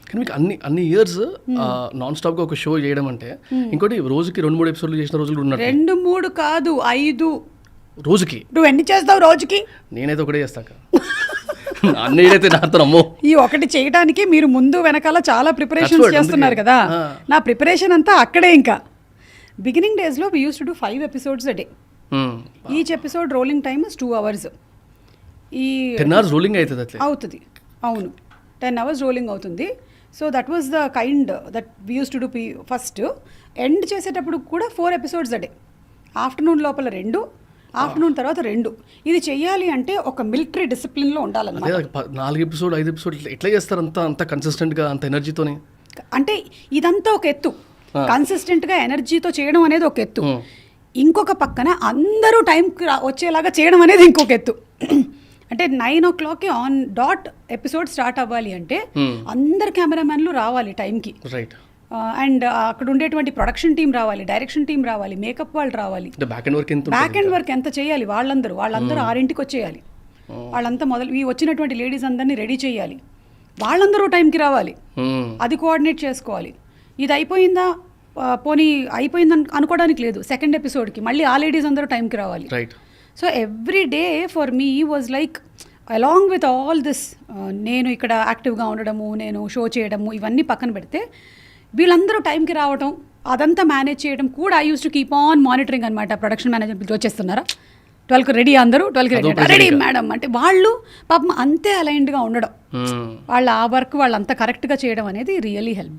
కానీ మీకు అన్ని ఇయర్స్ నాన్ స్టాప్గా ఒక షో చేయడం అంటే, ఇంకోటి రోజుకి 2-3 ఎపిసోడ్లు చేసిన రోజులు ఉన్నారు. 2-3 కాదు 5 రోజుకి. నువ్వు ఎన్ని చేస్తావు రోజుకి? నేనైతే ఒకటే చేస్తాక అన్నీ అయితే నాతో అమ్మో. ఈ ఒకటి చేయడానికి మీరు ముందు వెనకాల చాలా ప్రిపరేషన్స్ చేస్తున్నారు కదా. నా ప్రిపరేషన్ అంతా అక్కడే. ఇంకా బిగినింగ్ డేస్లో we use to do 5 episodes a day. Each episode rolling time 2 hours. ఈ 10 hours రోలింగ్ అవుతుంది అట్లా అవుతుంది. అవును, 10 hours రోలింగ్ అవుతుంది. So that was the kind that we use to do. First end చేసేటప్పుడు కూడా 4 episodes a day. ఆఫ్టర్నూన్ లోపల 2, afternoon తర్వాత 2. ఇది చెయ్యాలి అంటే ఒక మిలిటరీ డిసిప్లిన్లో ఉండాలన్నమాట. 4 episodes 5 episodes ఎట్లా చేస్తారు అంత కన్సిస్టెంట్గా, అంత ఎనర్జీతోనే? అంటే ఇదంతా ఒక ఎత్తు. కన్సిస్టెంట్గా ఎనర్జీతో చేయడం అనేది ఒక ఎత్తు. ఇంకొక పక్కన అందరూ టైంకి వచ్చేలాగా చేయడం అనేది ఇంకొక ఎత్తు. అంటే 9 o'clock on dot episode start అవ్వాలి అంటే అందరు కెమెరామెన్లు రావాలి టైంకి. రైట్. అండ్ అక్కడ ఉండేటువంటి ప్రొడక్షన్ టీం రావాలి, డైరెక్షన్ టీం రావాలి, మేకప్ వాళ్ళు రావాలి. బ్యాక్ ఎండ్ వర్క్ ఎంత చేయాలి? వాళ్ళందరూ 6ంటికి వచ్చేయాలి. వాళ్ళంతా ఈ వచ్చినటువంటి లేడీస్ అందరినీ రెడీ చేయాలి. వాళ్ళందరూ టైంకి రావాలి. అది కోఆర్డినేట్ చేసుకోవాలి. ఇది అయిపోయిందా, పోనీ అయిపోయిందని అనుకోవడానికి లేదు. సెకండ్ ఎపిసోడ్కి మళ్ళీ ఆ లేడీస్ అందరూ టైంకి రావాలి. Right. So every day for me was like along with all this, నేను ఇక్కడ యాక్టివ్గా ఉండడము, నేను షో చేయడము, ఇవన్నీ పక్కన పెడితే వీళ్ళందరూ టైంకి రావడం, అదంతా మేనేజ్ చేయడం కూడా I use to keep on monitoring అనమాట. ప్రొడక్షన్ మేనేజర్ వచ్చేస్తున్నారా, 12కి రెడీ, అందరూ 12కి రెడీ మేడం అంటే వాళ్ళు పాపం అంతే అలైన్డ్గా ఉండడం, వాళ్ళ ఆ వర్క్ వాళ్ళంతా కరెక్ట్గా చేయడం అనేది రియలీ హెల్ప్.